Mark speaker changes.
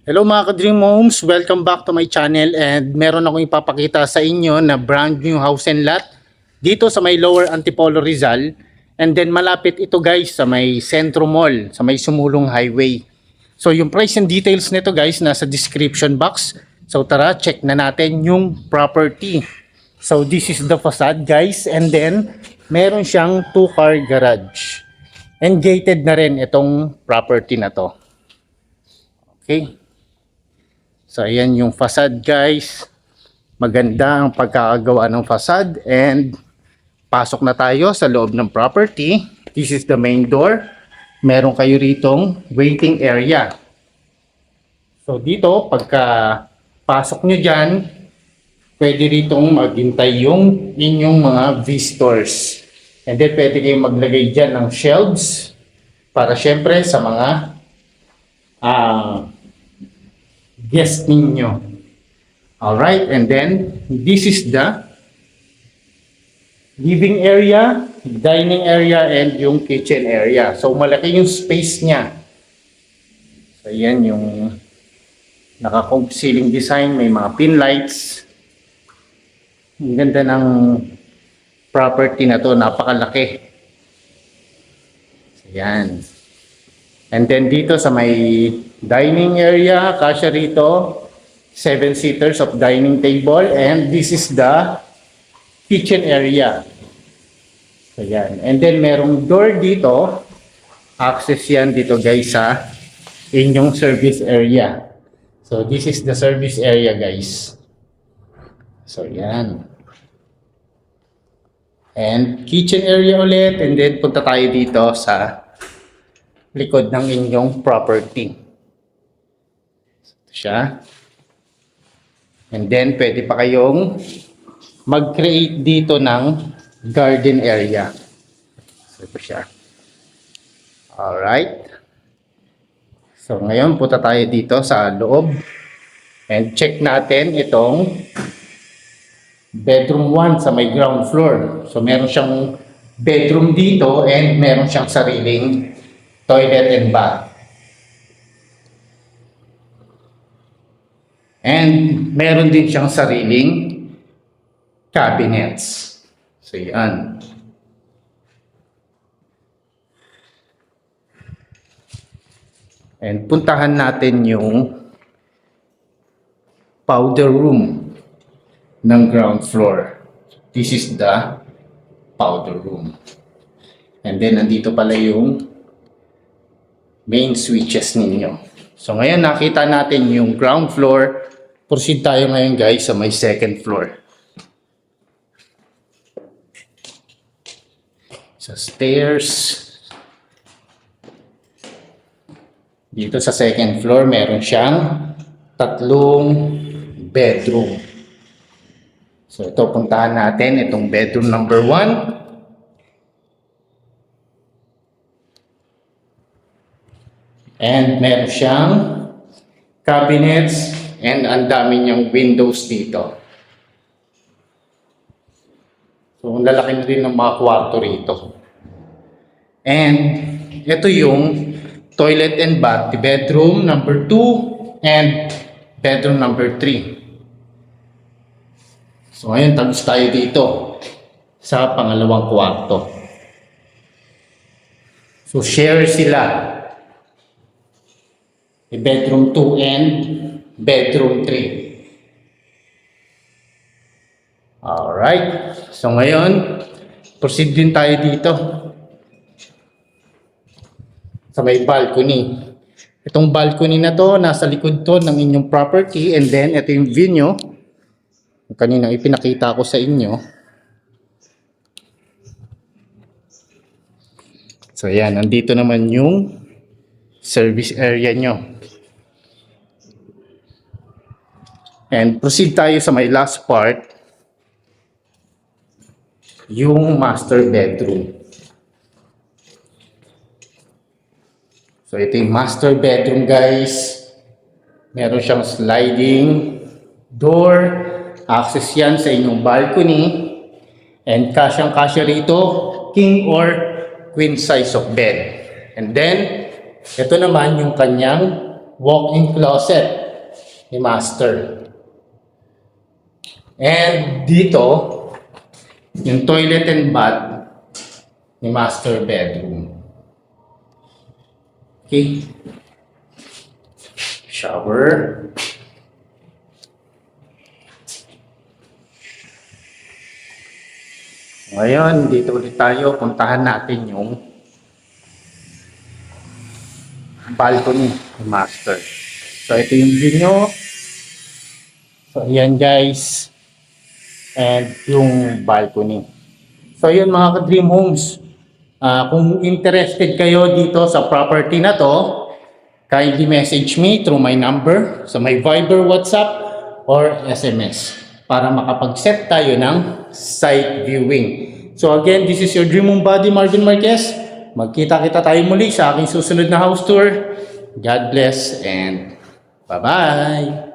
Speaker 1: Hello mga ka-Dream Homes, welcome back to my channel and meron akong ipapakita sa inyo na brand new house and lot dito sa may Lower Antipolo Rizal, and then malapit ito guys sa may Centro Mall, sa may Sumulong Highway. So yung price and details nito guys nasa description box. So tara, check na natin yung property. So this is the facade guys, and then meron siyang 2-car garage and gated na rin itong property na to. Okay. So ayan yung facade guys. Maganda ang pagkakagawa ng facade, and pasok na tayo sa loob ng property. This is the main door. Meron kayo ritong waiting area. So dito pagka pasok nyo dyan, pwede ritong maghintay yung inyong mga visitors. And then pwede kayong maglagay dyan ng shelves para syempre sa mga guest ninyo. Alright, and then this is the living area, dining area, and yung kitchen area. So malaki yung space niya. So yan yung naka-cove ceiling design, may mga pin lights. Ang ganda ng property na to, napakalaki. So yan. And then dito sa may dining area, kasya rito, 7-seaters of dining table, and this is the kitchen area. So yan. And then merong door dito, access yan dito guys sa inyong service area. So this is the service area guys. So yan. And kitchen area ulit, and then punta tayo dito sa likod ng inyong property. Ito siya. And then pwede pa kayong mag-create dito ng garden area. So ito siya. Alright. So ngayon punta tayo dito sa loob and check natin itong bedroom 1 sa may ground floor. So meron siyang bedroom dito and meron siyang sariling toilet and bath. And meron din siyang sariling cabinets. So yan. And puntahan natin yung powder room ng ground floor. This is the powder room. And then nandito pala yung main switches ninyo. So ngayon nakita natin yung ground floor. Proceed tayo ngayon guys sa may second floor. Sa stairs. Dito sa second floor meron siyang 3 bedroom. So ito puntahan natin itong bedroom number 1. And meron siyang cabinets and ang dami niyang windows dito. So ang lalaki na rin ng mga kwarto rito. And ito yung toilet and bath, bedroom number 2 and bedroom number 3. So ngayon tagos tayo dito sa pangalawang kwarto. So share sila. Bedroom 2 and bedroom 3. Alright. So ngayon, proceed din tayo dito sa may balcony. Itong balcony na to, nasa likod to ng inyong property, and then ito yung view nyo. Kanina ipinakita ko sa inyo. So yan, nandito naman yung service area nyo. And proceed tayo sa my last part, yung master bedroom. So ito yung master bedroom guys. Meron siyang sliding door. Access yan sa inyong balcony. And kasyang-kasya rito, king or queen size of bed. And then, ito naman yung kanyang walk-in closet ni Master. And dito, yung toilet and bath ni Master bedroom. Okay. Shower. Ngayon, dito ulit tayo. Puntahan natin yung balcony ni Master. So, ito yung view nyo. So, ayan guys. And yung balcony. So, yun mga ka-Dream Homes. Kung interested kayo dito sa property na to, kindly message me through my number sa my Viber, WhatsApp, or SMS para makapag-set tayo ng site viewing. So again, this is your Dream Home Buddy, Marvin Marquez. Magkita-kita tayo muli sa aking susunod na house tour. God bless and bye-bye!